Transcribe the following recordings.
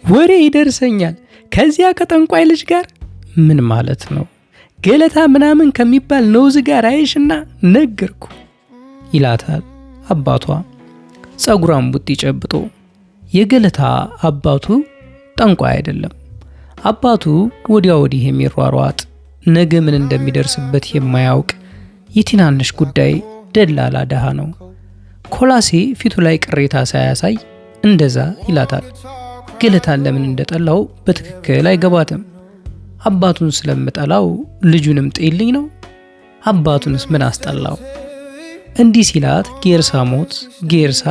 ወሬ ይደርሰኛል ከዚያ ከጠንቋይ ልጅ ጋር። ምን ማለት ነው? ገለታ ምናምን ከሚባል ነውዝ ጋር አይሽና ነገርኩ ይላታል አባቷ ጸጉሯን ቡጢ ጨብጦ። የገለታ አባቱ ጠንቋይ አይደለም። አባቱ ወዲያ ወዲህ የሚሯሯጥ ነገ ምን እንደሚደርስበት የማያውቅ የትናንሽ ጉዳይ ደላላ ደሃ ነው። ኮላሴ ፊቱ ላይ ቅሬታ ሳያሳይ እንደዛ ይላታል። ገለታን ለምን እንደጠላው በትክክል አይገባትም። አባቱን ስለምጠላው ልጁንም ጤልኝ ነው? አባቱንስ ምን አስጠላው? እንዲህ ሲላት ጌርሳ ሞት ጌርሳ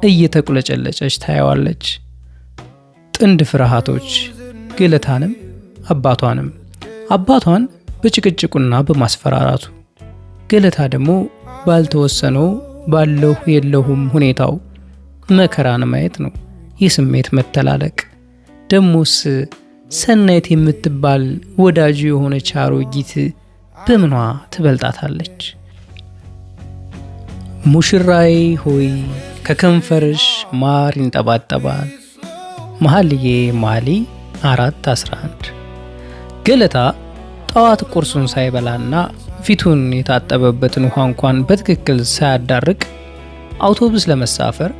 እየተቁለጨለጨች ታየዋለች። ጥንድ ፍርሃቶች ገለታንም አባቷንም። አባቷን በጭቅጭቁና በማስፈራራቱ፣ ገለታ ደግሞ ባልተወሰነው ባለሁ የለሁም ሁኔታው መከራን ማየት ነው። የስሜት መተላለቅ። ደሞስ ሰናይት የምትባል ወዳጁ የሆነች አሮጊት በምኗ ትበልጣታለች? ሙሽራዬ ሆይ ከከንፈርሽ ማር ይንጠባጠባል። መኃልየ መኃልይ 4:11። ገለታ ጠዋት ቁርሱን ሳይበላና ፊቱን የታጠበበትን ውሃ እንኳን በትክክል ሳያዳርቅ አውቶቡስ ለመሳፈር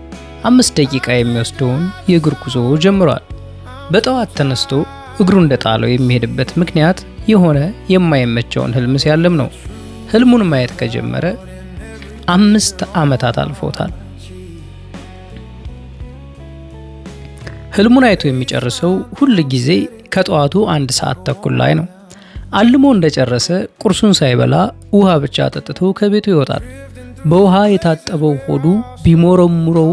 5 ደቂቃ የሚወስደውን የእግር ጉዞ ጀምሯል። በጠዋት ተነስቶ እግሩ እንደጣለው የሚሄድበት ምክንያት የሆነ የማይመቸውን ህልም ሲያልም ነው። ህልሙን ማየት ከጀመረ 5 ዓመታት አልፎታል። ህልሙን አይቶ የሚጨርሰው ሁል ጊዜ ከጠዋቱ 1 ሰዓት ተኩል ላይ ነው። አልሞ እንደጨረሰ ቁርሱን ሳይበላ ውሃ ብቻ ጠጥቶ ከቤቱ ይወጣል። በውሃ የታጠበው ሆዱ ቢሞረሙረው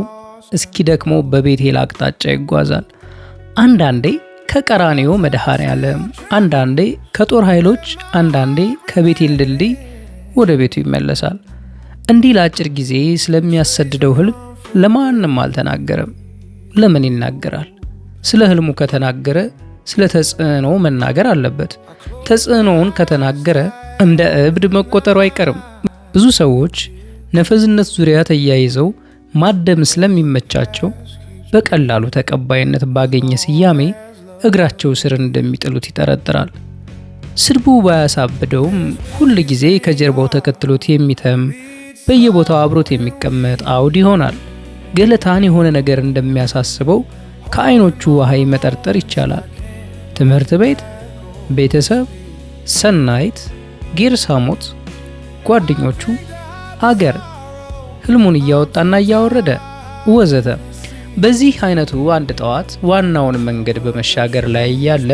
እስኪደክመው በቤቴል አቅጣጫ ይጓዛል። አንዳንዴ ከቀራኒዮ መድኃኔዓለም፣ አንዳንዴ ከጦር ኃይሎች፣ አንዳንዴ ከቤቴል ድልድይ ወደ ቤቱ ይመለሳል። እንዲህ ለአጭር ጊዜ ስለሚያሰድደው ህልም ለማንም አልተናገረም። ለምን ይናገራል? ስለ ህልሙ ከተናገረ ስለ ተጽዕኖ መናገር አለበት። ተጽዕኖውን ከተናገረ እንደ እብድ መቆጠሩ አይቀርም። ብዙ ሰዎች ነፈዝነት ዙሪያ ተያይዘው ማደም ስለሚመቻቸው በቀላሉ ተቀባይነት ባገኘ ስያሜ እግራቸው ስር እንደሚጥሉት ይጠረጥራል። ስድቡ ባያሳብደውም ሁል ጊዜ ከጀርባው ተከትሎት የሚተም በየቦታው አብሮት የሚቀመጥ አውድ ይሆናል። ገለታን የሆነ ነገር እንደሚያሳስበው ከዓይኖቹ ውሃይ መጠርጠር ይቻላል። ትምህርት ቤት፣ ቤተሰብ፣ ሰናይት፣ ጌርሳ ሞት፣ ጓደኞቹ፣ አገር፣ ህልሙን እያወጣና እያወረደ ወዘተ። በዚህ አይነቱ አንድ ጠዋት ዋናውን መንገድ በመሻገር ላይ ያለ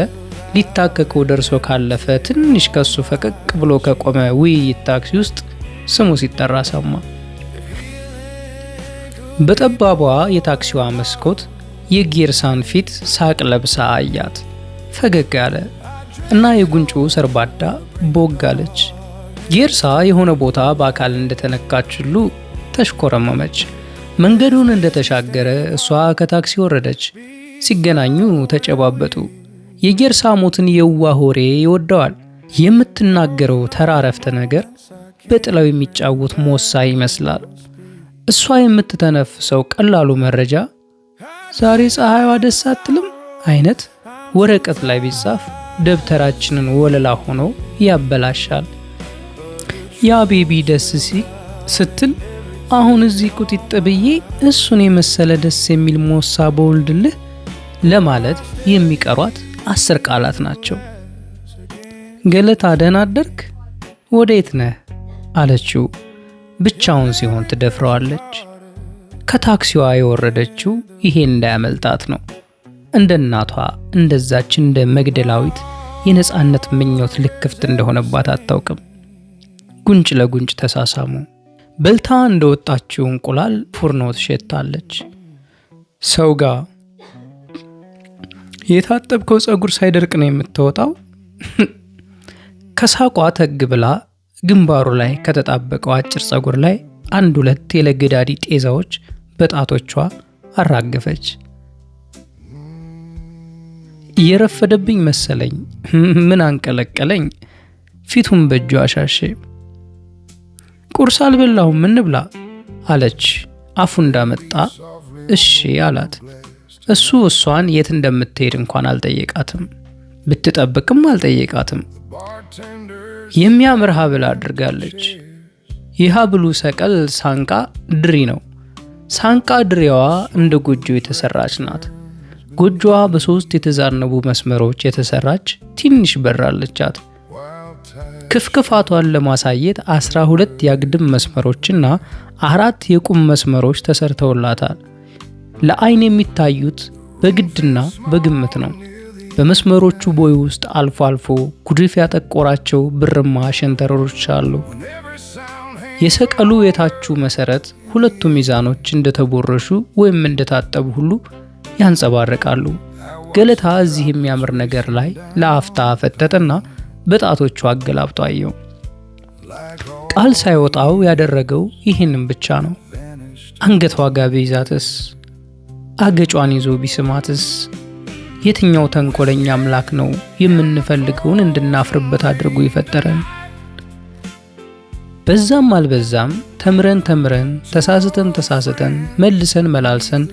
ሊታከከው ደርሶ ካለፈ ትንሽ ከሱ ፈቀቅ ብሎ ከቆመ ውይይት ታክሲ ውስጥ ስሙ ሲጠራ ሰማ። በጠባቧ የታክሲዋ መስኮት የጌርሳን ፊት ሳቅ ለብሳ አያት። ፈገግ አለ እና የጉንጩ ሰርባዳ ቦግ አለች። ጌርሳ የሆነ ቦታ በአካል እንደተነካች ሁሉ ተሽኮረመመች። መንገዱን እንደተሻገረ እሷ ከታክሲ ወረደች። ሲገናኙ ተጨባበጡ። የጌርሳ ሞትን የዋህ ወሬ ይወደዋል። የምትናገረው ተራ አረፍተ ነገር በጥላው የሚጫወት ሞሳ ይመስላል። እሷ የምትተነፍሰው ቀላሉ መረጃ ዛሬ ፀሐይዋ ደስ አትልም አይነት ወረቀት ላይ ቢጻፍ ደብተራችንን ወለላ ሆኖ ያበላሻል። ያ ቤቢ ደስ ስትል አሁን እዚህ ቁጢጥ ብዬ እሱን የመሰለ ደስ የሚል ሞሳ በወልድልህ ለማለት የሚቀሯት 10 ቃላት ናቸው። ገለታ ደህና አደርክ? ወዴት ነህ አለችው። ብቻውን ሲሆን ትደፍረዋለች። ከታክሲዋ የወረደችው ይሄ እንዳያመልጣት ነው። እንደ እናቷ እንደዛች እንደ መግደላዊት የነጻነት ምኞት ልክፍት እንደሆነባት አታውቅም። ጉንጭ ለጉንጭ ተሳሳሙ። በልታ እንደወጣችው እንቁላል ፉርኖ ትሸታለች። ሰው ጋር የታጠብከው ጸጉር ሳይደርቅ ነው የምትወጣው? ከሳቋ ተግ ብላ ግንባሩ ላይ ከተጣበቀው አጭር ጸጉር ላይ 1-2 የለገዳዲ ጤዛዎች በጣቶቿ አራገፈች። እየረፈደብኝ መሰለኝ፣ ምን አንቀለቀለኝ? ፊቱን በእጇ አሻሼ። ቁርስ አልበላሁም እንብላ አለች። አፉ እንዳመጣ እሺ አላት። እሱ እሷን የት እንደምትሄድ እንኳን አልጠየቃትም። ብትጠብቅም አልጠየቃትም። የሚያምር ሀብል አድርጋለች። የሀብሉ ሰቀል ሳንቃ ድሪ ነው። ሳንቃ ድሪዋ እንደ ጎጆ የተሰራች ናት። ጎጆዋ በሶስት የተዛነቡ መስመሮች የተሰራች ትንሽ በር አለቻት። ክፍክፋቷን ለማሳየት 12 የአግድም መስመሮችና 4 የቁም መስመሮች ተሰርተውላታል። ለአይን የሚታዩት በግድና በግምት ነው። በመስመሮቹ ቦይ ውስጥ አልፎ አልፎ ጉድፍ ያጠቆራቸው ብርማ ሸንተረሮች አሉ። የሰቀሉ የታቹ መሰረት ሁለቱ ሚዛኖች እንደተቦረሹ ወይም እንደታጠቡ ሁሉ ያንጸባርቃሉ። ገለታ እዚህ የሚያምር ነገር ላይ ለአፍታ ፈጠጠና በጣቶቹ አገላብጦ አየው። ቃል ሳይወጣው ያደረገው ይህንን ብቻ ነው። አንገቷ ጋር ቢይዛትስ? አገጯን ይዞ ቢስማትስ? የትኛው ተንኮለኛ አምላክ ነው የምንፈልገውን እንድናፍርበት አድርጎ ይፈጠረን? በዛም አልበዛም ተምረን ተሳስተን መልሰን መላልሰን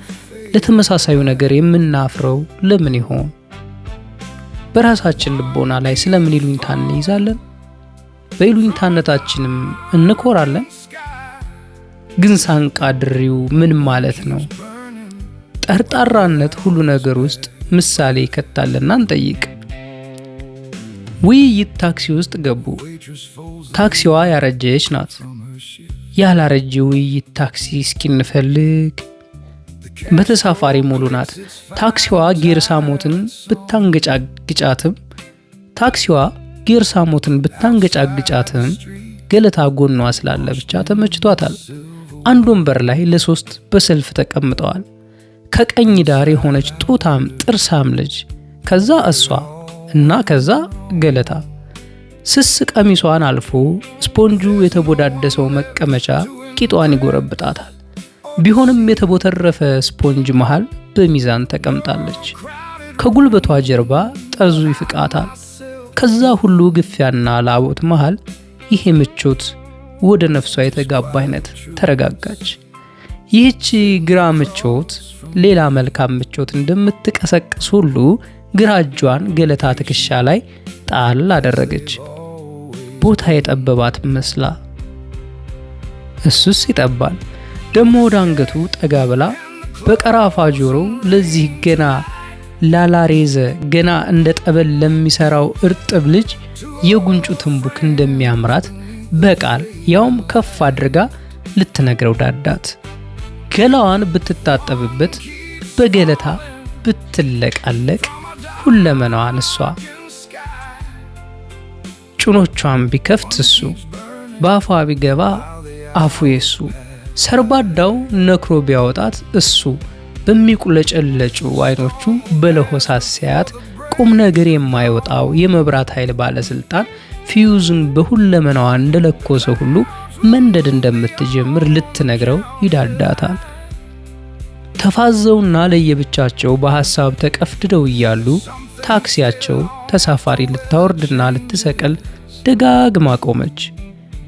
ለተመሳሳዩ ነገር የምናፍረው ለምን ይሆን? በራሳችን ልቦና ላይ ስለምን ይሉኝታ እንይዛለን? በይሉኝታነታችንም እንኮራለን? ግን ሳንቃ ድሪው ምን ማለት ነው? ጠርጣራነት ሁሉ ነገር ውስጥ ምሳሌ ይከታልና እንጠይቅ። ውይይት ታክሲ ውስጥ ገቡ። ታክሲዋ ያረጀች ናት። ያላረጀ ውይይት ታክሲ እስኪንፈልግ በተሳፋሪ ሙሉ ናት። ታክሲዋ ጌርሳሞትን ብታንገጫግጫትም ገለታ ጎኗ ስላለ ብቻ ተመችቷታል። አንድ ወንበር ላይ ለ3 በሰልፍ ተቀምጠዋል። ከቀኝ ዳር የሆነች ጡታም ጥርሳም ልጅ፣ ከዛ እሷ እና ከዛ ገለታ። ስስ ቀሚሷን አልፎ ስፖንጁ የተቦዳደሰው መቀመጫ ቂጧን ይጎረብጣታል። ቢሆንም የተቦተረፈ ስፖንጅ መሃል በሚዛን ተቀምጣለች። ከጉልበቷ ጀርባ ጠርዙ ይፍቃታል። ከዛ ሁሉ ግፊያና ላቦት መሃል ይሄ ምቾት ወደ ነፍሷ የተጋባ አይነት ተረጋጋች። ይህች ግራ ምቾት ሌላ መልካም ምቾት እንደምትቀሰቅስ ሁሉ ግራ እጇን ገለታ ትከሻ ላይ ጣል አደረገች። ቦታ የጠበባት መስላ። እሱስ ይጠባል። ደሞ ወደ አንገቱ ጠጋ ብላ በቀራፋ ጆሮ ለዚህ ገና ላላሬዘ ገና እንደ ጠበል ለሚሰራው እርጥብ ልጅ የጉንጩ ትንቡክ እንደሚያምራት በቃል ያውም ከፍ አድርጋ ልትነግረው ዳዳት። ገላዋን ብትታጠብበት በገለታ ብትለቃለቅ ሁለመናዋን እሷ። ጭኖቿን ቢከፍት እሱ፣ በአፏ ቢገባ አፉ የሱ። ሰርባዳው ነክሮ ቢያወጣት እሱ። በሚቁለጨለጩ አይኖቹ በለሆሳስ ሲያት ቁም ነገር የማይወጣው የመብራት ኃይል ባለስልጣን ፊዩዝን በሁለመናዋ እንደለኮሰ ሁሉ መንደድ እንደምትጀምር ልትነግረው ይዳዳታል። ተፋዘውና ለየብቻቸው በሐሳብ ተቀፍድደው እያሉ ታክሲያቸው ተሳፋሪ ልታወርድና ልትሰቀል ደጋግማ ቆመች።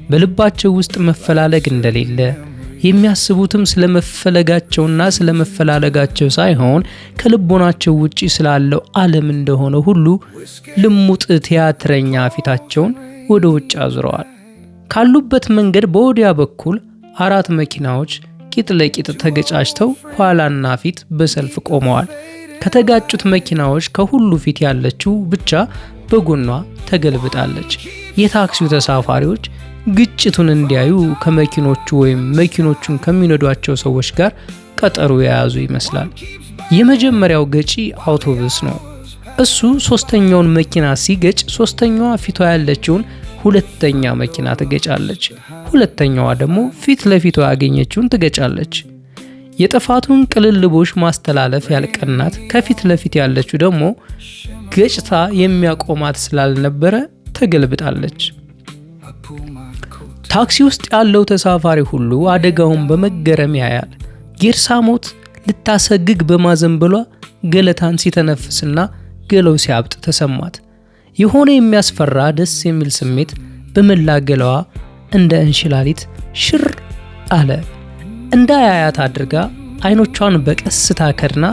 በልባቸው ውስጥ መፈላለግ እንደሌለ የሚያስቡትም ስለመፈለጋቸውና ስለመፈላለጋቸው ሳይሆን ከልቦናቸው ውጪ ስላለው ዓለም እንደሆነ ሁሉ ልሙጥ ቲያትረኛ ፊታቸውን ወደ ውጭ አዙረዋል። ካሉበት መንገድ በወዲያ በኩል 4 መኪናዎች ቂጥ ለቂጥ ተገጫጭተው ኋላና ፊት በሰልፍ ቆመዋል። ከተጋጩት መኪናዎች ከሁሉ ፊት ያለችው ብቻ በጎኗ ተገልብጣለች። የታክሲው ተሳፋሪዎች ግጭቱን እንዲያዩ ከመኪኖቹ ወይም መኪኖቹን ከሚነዷቸው ሰዎች ጋር ቀጠሮ የያዙ ይመስላል። የመጀመሪያው ገጪ አውቶቡስ ነው። እሱ 3ኛውን መኪና ሲገጭ 3ኛዋ ፊቷ ያለችውን 2ኛ መኪና ትገጫለች። 2ኛዋ ደግሞ ፊት ለፊቷ ያገኘችውን ትገጫለች። የጥፋቱን ቅልልቦሽ ማስተላለፍ ያልቀናት ከፊት ለፊት ያለችው ደግሞ ገጭታ የሚያቆማት ስላልነበረ ተገልብጣለች። ታክሲ ውስጥ ያለው ተሳፋሪ ሁሉ አደጋውን በመገረም ያያል። ጌርሳሞት ልታሰግግ በማዘንበሏ ገለታን ሲተነፍስና ገለው ሲያብጥ ተሰማት። የሆነ የሚያስፈራ ደስ የሚል ስሜት በመላ ገላዋ እንደ እንሽላሊት ሽር አለ። እንዳያያት አድርጋ አይኖቿን በቀስታ ከድና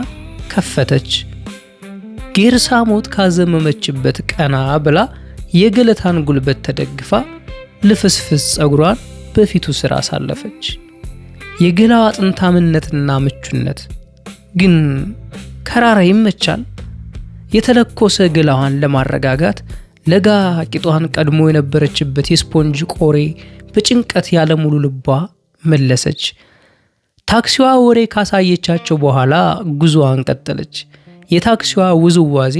ከፈተች። ጌርሳሞት ካዘመመችበት ቀና ብላ የገለታን ጉልበት ተደግፋ ልፍስፍስ ጸጉሯን በፊቱ ስር አሳለፈች። የገላዋ አጥንታምነትና ምቹነት ግን ከራራ ይመቻል። የተለኮሰ ገላዋን ለማረጋጋት ለጋ ቂጧን ቀድሞ የነበረችበት የስፖንጅ ቆሬ በጭንቀት ያለ ሙሉ ልቧ መለሰች። ታክሲዋ ወሬ ካሳየቻቸው በኋላ ጉዞዋን ቀጠለች። የታክሲዋ ውዝዋዜ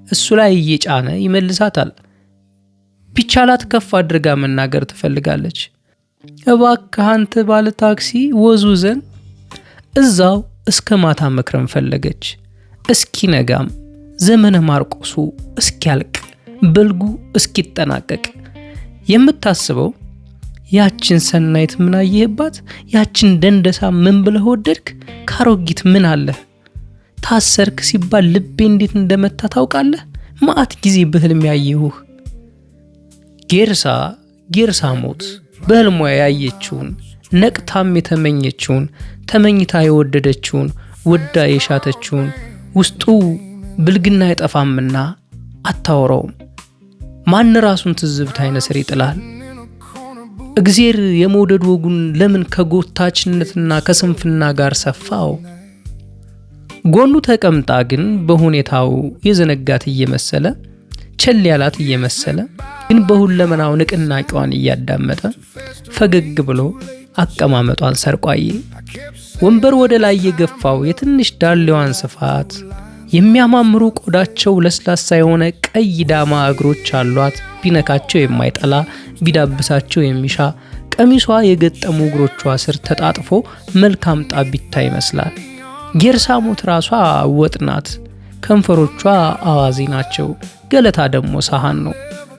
እሱ ላይ እየጫነ ይመልሳታል። ቢቻላት ከፍ አድርጋ መናገር ትፈልጋለች። እባክህ አንተ ባለ ታክሲ ወዙዘን። እዛው እስከ ማታ መክረም ፈለገች። እስኪ ነጋም ዘመነ ማርቆሱ እስኪያልቅ በልጉ እስኪጠናቀቅ የምታስበው ያችን ሰናይት ምን አየህባት? ያችን ደንደሳ ምን ብለህ ወደድክ? ካሮጊት ምን አለህ? ታሰርክ ሲባል ልቤ እንዴት እንደመታ ታውቃለህ? ማአት ጊዜ በህልም ያየሁህ። ጌርሳሞት በህልሟ ያየችውን ነቅታም የተመኘችውን ተመኝታ የወደደችውን ወዳ የሻተችውን ውስጡ ብልግና አይጠፋምና አታወራውም። ማን ራሱን ትዝብት አይነስር ይጥላል። እግዚአብሔር የመውደድ ወጉን ለምን ከጎታችነትና ከስንፍና ጋር ሰፋው? ጎኑ ተቀምጣ ግን በሁኔታው የዘነጋት እየመሰለ ቸል ያላት እየመሰለ ግን በሁለመናው ንቅናቄዋን እያዳመጠ ፈገግ ብሎ አቀማመጧን ሰርቋዬ ወንበር ወደ ላይ የገፋው የትንሽ ዳሌዋን ስፋት የሚያማምሩ ቆዳቸው ለስላሳ የሆነ ቀይ ዳማ እግሮች አሏት። ቢነካቸው የማይጠላ ቢዳብሳቸው የሚሻ ቀሚሷ የገጠሙ እግሮቿ ስር ተጣጥፎ መልካም ጣቢታ ይመስላል። ጌርሳሞት ራሷ ወጥናት። ከንፈሮቿ አዋዚ ናቸው። ገለታ ደግሞ ሳህን ነው።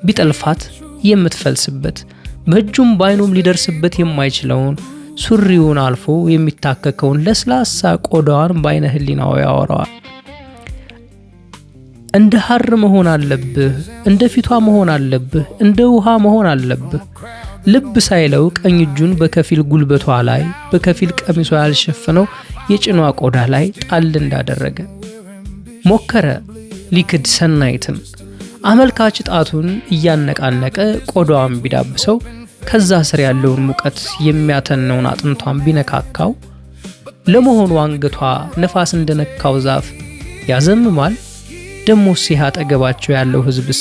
ቢጠልፋት የምትፈልስበት በእጁም ባይኑም ሊደርስበት የማይችለውን ሱሪውን አልፎ የሚታከከውን ለስላሳ ቆዳዋን ባይነ ህሊናው ያወራዋል። እንደ ሐር መሆን አለብህ፣ እንደ ፊቷ መሆን አለብህ፣ እንደ ውሃ መሆን አለብህ። ልብ ሳይለው ቀኝ እጁን በከፊል ጉልበቷ ላይ በከፊል ቀሚሷ ያልሸፈነው የጭኗ ቆዳ ላይ ጣል እንዳደረገ ሞከረ ሊክድ ሰናይትን። አመልካች ጣቱን እያነቃነቀ ቆዳዋን ቢዳብሰው ከዛ ስር ያለውን ሙቀት የሚያተነውን አጥንቷን ቢነካካው ለመሆኑ አንገቷ ነፋስ እንደነካው ዛፍ ያዘምማል? ደሞ ሲህ አጠገባቸው ያለው ህዝብስ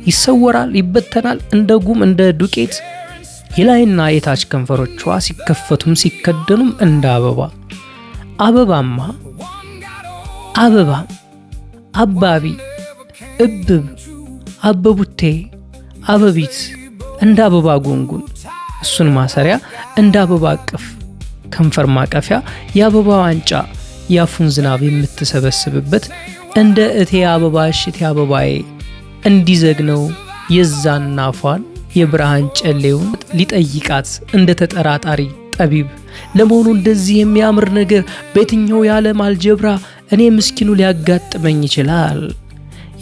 ይሰወራል፣ ይበተናል እንደ ጉም እንደ ዱቄት። የላይና የታች ከንፈሮቿ ሲከፈቱም ሲከደኑም እንደ አበባም አባቢ እብብ አበቡቴ አበቢት እንደ አበባ ጉንጉን እሱን ማሰሪያ እንደ አበባ አቅፍ ከንፈር ማቀፊያ የአበባ ዋንጫ ያፉን ዝናብ የምትሰበስብበት እንደ እቴ አበባ እሽቴ አበባዬ እንዲዘግነው የዛና ፏን የብርሃን ጨሌውን ሊጠይቃት እንደ ተጠራጣሪ ጠቢብ። ለመሆኑ እንደዚህ የሚያምር ነገር በየትኛው የዓለም አልጀብራ እኔ ምስኪኑ ሊያጋጥመኝ ይችላል?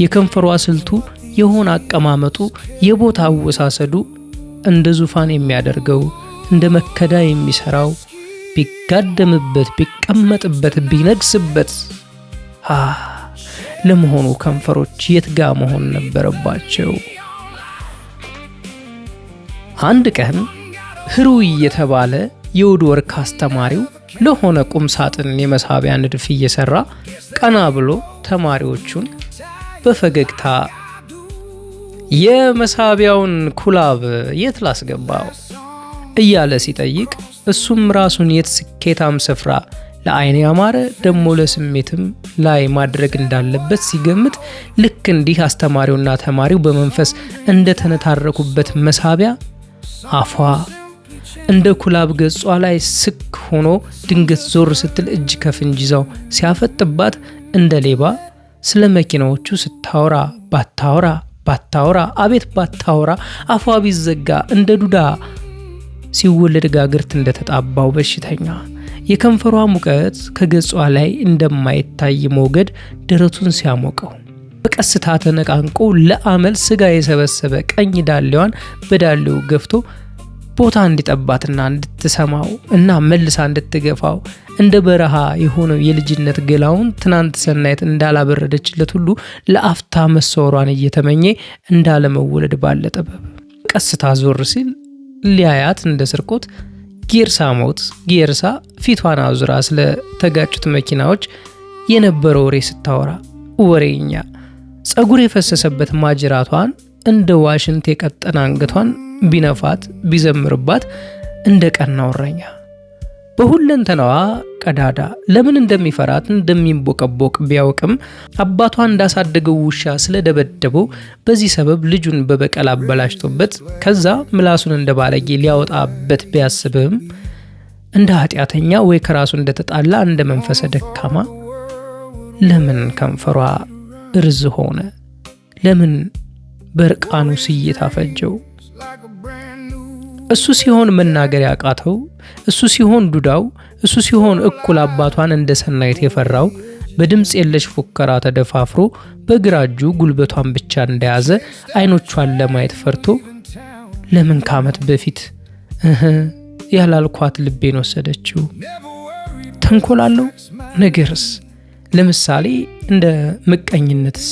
የከንፈሯ ስልቱ የሆነ አቀማመጡ የቦታ አወሳሰዱ እንደ ዙፋን የሚያደርገው እንደ መከዳ የሚሰራው ቢጋደምበት ቢቀመጥበት ቢነግስበት ለመሆኑ ከንፈሮች የትጋ መሆን ነበረባቸው? አንድ ቀን ህሩይ የተባለ የውድ ወርክ አስተማሪው ለሆነ ቁም ሳጥን የመሳቢያ ንድፍ እየሰራ ቀና ብሎ ተማሪዎቹን በፈገግታ የመሳቢያውን ኩላብ የት ላስገባው እያለ ሲጠይቅ እሱም ራሱን የት ስኬታም ስፍራ ለአይን ያማረ ደሞ ለስሜትም ላይ ማድረግ እንዳለበት ሲገምት ልክ እንዲህ አስተማሪውና ተማሪው በመንፈስ እንደ ተነታረኩበት መሳቢያ አፏ እንደ ኩላብ ገጿ ላይ ስክ ሆኖ ድንገት ዞር ስትል እጅ ከፍንጅ ይዘው ሲያፈጥባት እንደ ሌባ ስለ መኪናዎቹ ስታወራ ባታወራ አቤት ባታወራ አፏ ቢዘጋ እንደ ዱዳ ሲወለድ ጋግርት እንደተጣባው በሽተኛ የከንፈሯ ሙቀት ከገጿ ላይ እንደማይታይ ሞገድ ደረቱን ሲያሞቀው በቀስታ ተነቃንቆ ለአመል ስጋ የሰበሰበ ቀኝ ዳሌዋን በዳሌው ገፍቶ ቦታ እንዲጠባትና እንድትሰማው እና መልሳ እንድትገፋው እንደ በረሃ የሆነው የልጅነት ገላውን ትናንት ሰናይት እንዳላበረደችለት ሁሉ ለአፍታ መሰወሯን እየተመኘ እንዳለመወለድ ባለ ጥበብ ቀስታ ዞር ሲል ሊያያት እንደ ስርቆት ጌርሳ ሞት ጌርሳ ፊቷን አዙራ ስለ ተጋጩት መኪናዎች የነበረው ወሬ ስታወራ ወሬኛ ጸጉር የፈሰሰበት ማጅራቷን እንደ ዋሽንት የቀጠና አንገቷን ቢነፋት ቢዘምርባት እንደ ቀናው እረኛ በሁለንተናዋ ቀዳዳ ለምን እንደሚፈራት እንደሚንቦቀቦቅ ቢያውቅም አባቷ እንዳሳደገው ውሻ ስለደበደበው በዚህ ሰበብ ልጁን በበቀል አበላሽቶበት ከዛ ምላሱን እንደ ባለጌ ሊያወጣበት ቢያስብም እንደ ኃጢአተኛ ወይ ከራሱ እንደተጣላ እንደ መንፈሰ ደካማ ለምን ከንፈሯ እርዝ ሆነ? ለምን በርቃኑ ስይታ ፈጀው? እሱ ሲሆን መናገር ያቃተው፣ እሱ ሲሆን ዱዳው፣ እሱ ሲሆን እኩል አባቷን እንደ ሰናይት የፈራው በድምጽ የለሽ ፉከራ ተደፋፍሮ በግራ እጁ ጉልበቷን ብቻ እንደያዘ አይኖቿን ለማየት ፈርቶ ለምን ከዓመት በፊት ያላልኳት ልቤን ወሰደችው? ተንኮላለው ነገርስ ለምሳሌ እንደ ምቀኝነትስ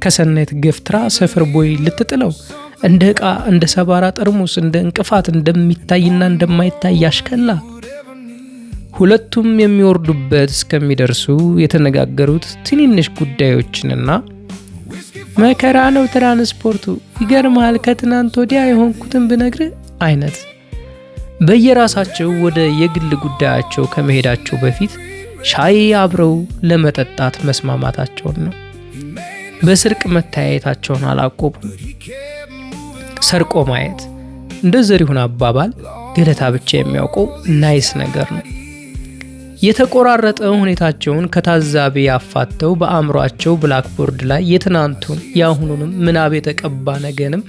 ከሰናይት ገፍትራ ሰፈር ቦይ ልትጥለው እንደ ዕቃ እንደ ሰባራ ጠርሙስ እንደ እንቅፋት እንደሚታይና እንደማይታይ ያሽከላ ሁለቱም የሚወርዱበት እስከሚደርሱ የተነጋገሩት ትንንሽ ጉዳዮችንና መከራ ነው ትራንስፖርቱ ይገርማል ከትናንት ወዲያ የሆንኩትን ብነግር አይነት በየራሳቸው ወደ የግል ጉዳያቸው ከመሄዳቸው በፊት ሻይ አብረው ለመጠጣት መስማማታቸውን ነው። በስርቅ መታየታቸውን አላቆቡም። ሰርቆ ማየት እንደ ዘሪሁን አባባል ገለታ ብቻ የሚያውቀው ናይስ ነገር ነው። የተቆራረጠ ሁኔታቸውን ከታዛቢ ያፋተው በአእምሯቸው ብላክቦርድ ላይ የትናንቱን ያሁኑንም ምናብ የተቀባ ነገንም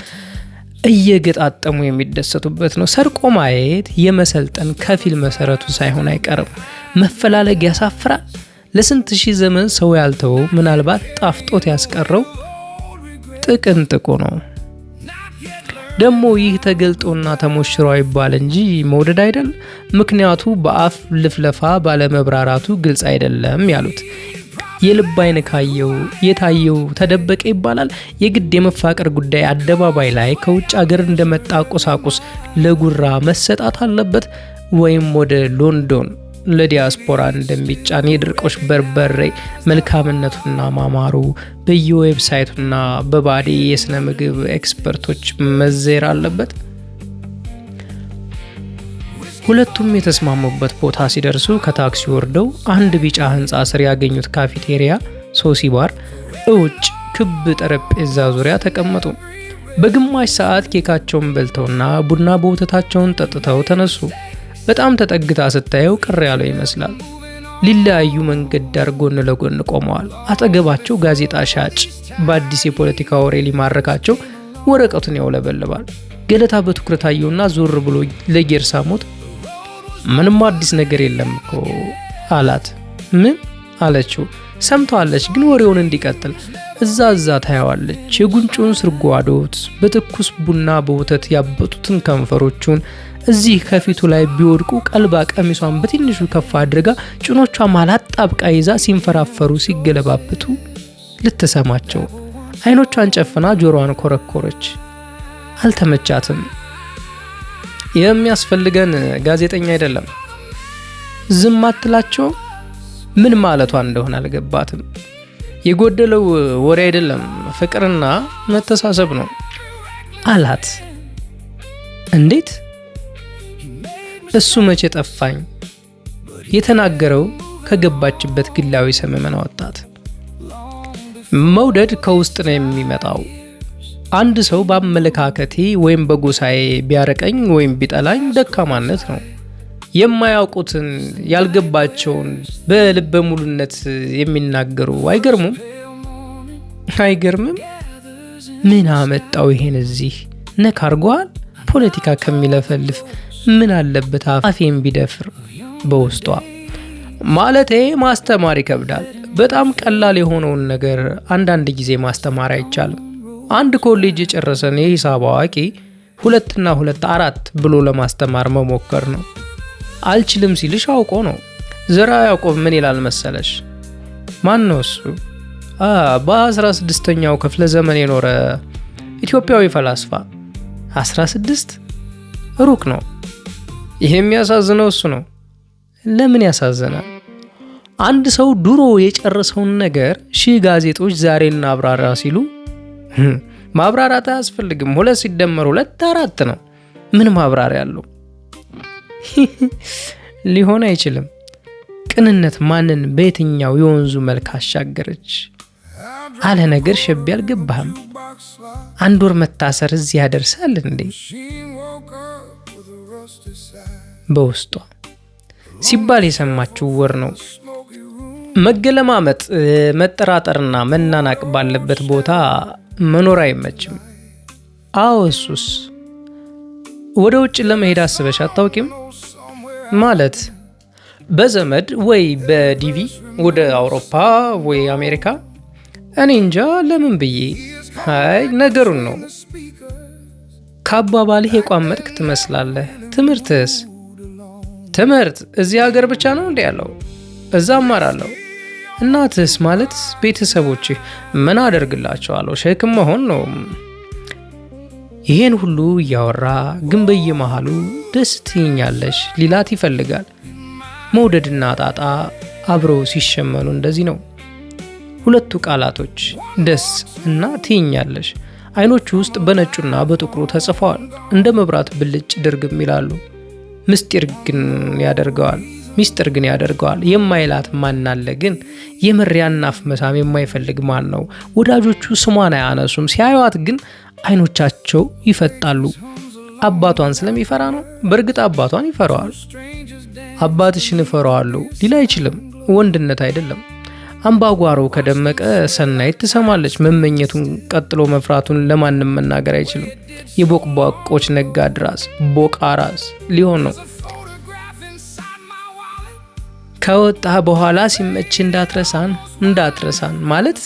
እየገጣጠሙ የሚደሰቱበት ነው። ሰርቆ ማየት የመሰልጠን ከፊል መሰረቱ ሳይሆን አይቀርም። መፈላለግ ያሳፍራል። ለስንት ሺህ ዘመን ሰው ያልተወው ምናልባት ጣፍጦት ያስቀረው ጥቅንጥቁ ነው። ደግሞ ይህ ተገልጦና ተሞሽሮ ይባል እንጂ መውደድ አይደል? ምክንያቱ በአፍ ልፍለፋ ባለመብራራቱ ግልጽ አይደለም ያሉት የልብ አይን ካየው የታየው ተደበቀ ይባላል። የግድ የመፋቀር ጉዳይ አደባባይ ላይ ከውጭ ሀገር እንደመጣ ቁሳቁስ ለጉራ መሰጣት አለበት ወይም ወደ ሎንዶን ለዲያስፖራ እንደሚጫን የድርቆሽ በርበሬ መልካምነቱና ማማሩ በየዌብሳይቱና በባዲ የስነ ምግብ ኤክስፐርቶች መዘር አለበት። ሁለቱም የተስማሙበት ቦታ ሲደርሱ ከታክሲ ወርደው አንድ ቢጫ ህንጻ ስር ያገኙት ካፌቴሪያ ሶሲ ባር እውጭ ክብ ጠረጴዛ ዙሪያ ተቀመጡ። በግማሽ ሰዓት ኬካቸውን በልተውና ቡና በወተታቸውን ጠጥተው ተነሱ። በጣም ተጠግታ ስታየው ቅር ያለው ይመስላል። ሊለያዩ መንገድ ዳር ጎን ለጎን ቆመዋል። አጠገባቸው ጋዜጣ ሻጭ በአዲስ የፖለቲካ ወሬ ሊማረካቸው ወረቀቱን ያውለበልባል። ገለታ በትኩረት አየውና ዞር ብሎ ለጌርሳ ሞት ምንም አዲስ ነገር የለም እኮ አላት። ምን አለችው? ሰምተዋለች ግን ወሬውን እንዲቀጥል እዛ ታያዋለች። የጉንጩን ስርጓዶት በትኩስ ቡና በወተት ያበጡትን ከንፈሮቹን እዚህ ከፊቱ ላይ ቢወድቁ ቀልባ ቀሚሷን በትንሹ ከፍ አድርጋ ጭኖቿ ማላት ጣብቃ ይዛ ሲንፈራፈሩ ሲገለባብጡ ልትሰማቸው አይኖቿን ጨፍና ጆሮዋን ኮረኮረች። አልተመቻትም። የሚያስፈልገን ጋዜጠኛ አይደለም። ዝም አትላቸው ምን ማለቷ እንደሆነ አልገባትም። የጎደለው ወሬ አይደለም ፍቅርና መተሳሰብ ነው አላት። እንዴት? እሱ መቼ ጠፋኝ? የተናገረው ከገባችበት ግላዊ ሰመመን አወጣት። መውደድ ከውስጥ ነው የሚመጣው። አንድ ሰው በአመለካከቴ ወይም በጎሳዬ ቢያረቀኝ ወይም ቢጠላኝ ደካማነት ነው። የማያውቁትን ያልገባቸውን በልበ ሙሉነት የሚናገሩ አይገርሙም? አይገርምም? ምን አመጣው ይሄን እዚህ ነካ አርጓል? ፖለቲካ ከሚለፈልፍ ምን አለበት አፌን ቢደፍር በውስጧ። ማለቴ ማስተማር ይከብዳል። በጣም ቀላል የሆነውን ነገር አንዳንድ ጊዜ ማስተማር አይቻልም። አንድ ኮሌጅ የጨረሰን የሂሳብ አዋቂ 2 እና 2 4 ብሎ ለማስተማር መሞከር ነው። አልችልም ሲልሽ አውቆ ነው። ዘርዓ ያዕቆብ ምን ይላል መሰለሽ? ማን ነው እሱ? በ16ኛው ክፍለ ዘመን የኖረ ኢትዮጵያዊ ፈላስፋ። 16 ሩቅ ነው። ይሄ የሚያሳዝነው እሱ ነው። ለምን ያሳዝናል? አንድ ሰው ድሮ የጨረሰውን ነገር ሺህ ጋዜጦች ዛሬ እናብራራ ሲሉ ማብራራት አያስፈልግም። 2 ሲደመር 2 4 ነው። ምን ማብራሪያ አለው? ሊሆን አይችልም። ቅንነት ማንን በየትኛው የወንዙ መልክ አሻገረች? አለ ነገር ሸቤ አልገባህም። 1 ወር መታሰር እዚህ ያደርሳል እንዴ? በውስጧ ሲባል የሰማችው ወር ነው። መገለማመጥ፣ መጠራጠርና መናናቅ ባለበት ቦታ መኖር አይመችም። አዎ እሱስ። ወደ ውጭ ለመሄድ አስበሽ አታውቂም? ማለት በዘመድ ወይ በዲቪ ወደ አውሮፓ ወይ አሜሪካ? እኔ እንጃ ለምን ብዬ። አይ ነገሩን ነው። ከአባባልህ የቋመጥክ ትመስላለህ። ትምህርትስ? ትምህርት እዚህ ሀገር ብቻ ነው እንዴ ያለው? እዛ አማራለሁ። እናትስ ማለት ቤተሰቦችህ ምን አደርግላቸዋለሁ? ሸክም መሆን ነው። ይሄን ሁሉ እያወራ ግን በየመሃሉ ደስ ትይኛለሽ ሊላት ይፈልጋል። መውደድና ጣጣ አብረው ሲሸመኑ እንደዚህ ነው። ሁለቱ ቃላቶች ደስ እና ትይኛለሽ አይኖቹ ውስጥ በነጩና በጥቁሩ ተጽፈዋል። እንደ መብራት ብልጭ ድርግም ይላሉ። ሚስጥር ግን ያደርገዋል። የማይላት ማን አለ ግን? የምሪያን ናፍ መሳም የማይፈልግ ማን ነው? ወዳጆቹ ስሟን አያነሱም። ሲያዩት ግን አይኖቻቸው ይፈጣሉ። አባቷን ስለሚፈራ ነው። በእርግጥ አባቷን ይፈራዋል። አባትሽን እፈራዋለሁ ሊል አይችልም። ወንድነት አይደለም። አምባጓሮ ከደመቀ ሰናይት ትሰማለች። መመኘቱን ቀጥሎ መፍራቱን ለማንም መናገር አይችልም። የቦቅቧቆች ነጋድ ራስ ቦቃ ራስ ሊሆን ነው። ከወጣ በኋላ ሲመች እንዳትረሳን ማለት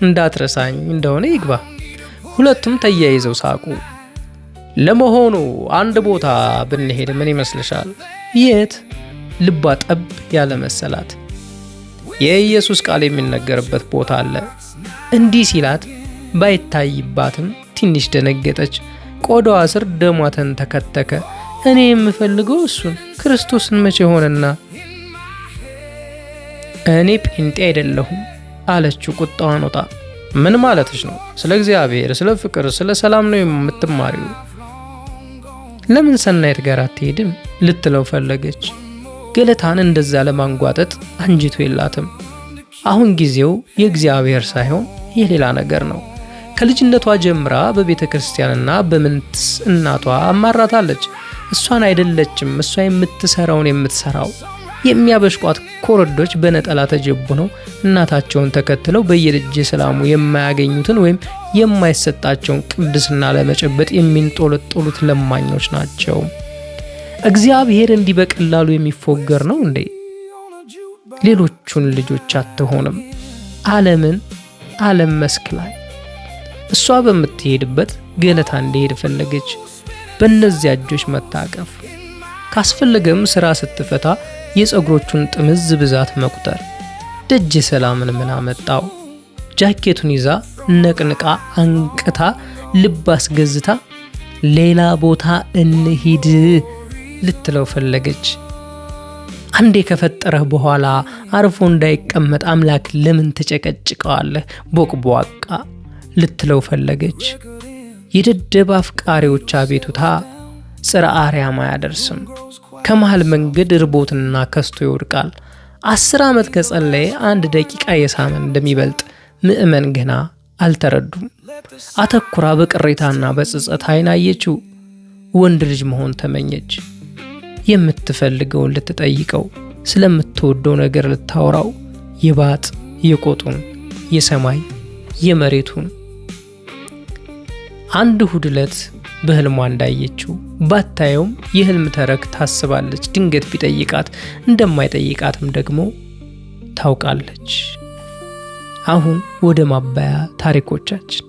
እንዳትረሳኝ እንደሆነ ይግባ። ሁለቱም ተያይዘው ሳቁ። ለመሆኑ አንድ ቦታ ብንሄድ ምን ይመስልሻል? የት? ልቧ ጠብ ያለ መሰላት። የኢየሱስ ቃል የሚነገርበት ቦታ አለ። እንዲህ ሲላት ባይታይባትም ትንሽ ደነገጠች። ቆዳዋ ስር ደሟ ተንተከተከ። እኔ የምፈልገው እሱን ክርስቶስን መቼ ሆነና? እኔ ጴንጤ አይደለሁም አለችው ቁጣዋን ወጣ። ምን ማለትሽ ነው? ስለ እግዚአብሔር፣ ስለ ፍቅር፣ ስለ ሰላም ነው የምትማሪው? ለምን ሰናይት ጋር አትሄድም ልትለው ፈለገች። ገለታን እንደዛ ለማንጓጠጥ አንጅቶ የላትም። አሁን ጊዜው የእግዚአብሔር ሳይሆን የሌላ ነገር ነው። ከልጅነቷ ጀምራ በቤተ ክርስቲያንና በምንትስ እናቷ አማራታለች። እሷን አይደለችም እሷ የምትሰራውን የምትሰራው። የሚያበሽቋት ኮረዶች በነጠላ ተጀቡነው እናታቸውን ተከትለው በየደጀ ሰላሙ የማያገኙትን ወይም የማይሰጣቸውን ቅድስና ለመጨበጥ የሚንጦለጦሉት ለማኞች ናቸው። እግዚአብሔር እንዲህ በቀላሉ የሚፎገር ነው እንዴ? ሌሎቹን ልጆች አትሆንም። ዓለም መስክ ላይ እሷ በምትሄድበት ገለታ እንዲሄድ ፈለገች። በእነዚያ እጆች መታቀፍ፣ ካስፈለገም ስራ ስትፈታ የፀጉሮቹን ጥምዝ ብዛት መቁጠር። ደጀ ሰላምን ምን አመጣው? ጃኬቱን ይዛ ነቅንቃ አንቅታ ልብ አስገዝታ ሌላ ቦታ እንሂድ ልትለው ፈለገች። አንዴ ከፈጠረህ በኋላ አርፎ እንዳይቀመጥ አምላክ ለምን ተጨቀጭቀዋለህ ቦቅቧቃ ልትለው ፈለገች። የደደብ አፍቃሪዎች አቤቱታ ጽረ አርያም አያደርስም። ከመሃል መንገድ ርቦትና ከስቶ ይወድቃል። 10 ዓመት ከጸለየ 1 ደቂቃ የሳመን እንደሚበልጥ ምእመን ገና አልተረዱም። አተኩራ በቅሬታና በጸጸት አይን አየችው። ወንድ ልጅ መሆን ተመኘች። የምትፈልገውን ልትጠይቀው፣ ስለምትወደው ነገር ልታወራው፣ የባጥ የቆጡን የሰማይ የመሬቱን። አንድ እሁድ ዕለት በህልሟ እንዳየችው ባታየውም የህልም ተረክ ታስባለች። ድንገት ቢጠይቃት እንደማይጠይቃትም ደግሞ ታውቃለች። አሁን ወደ ማባያ ታሪኮቻችን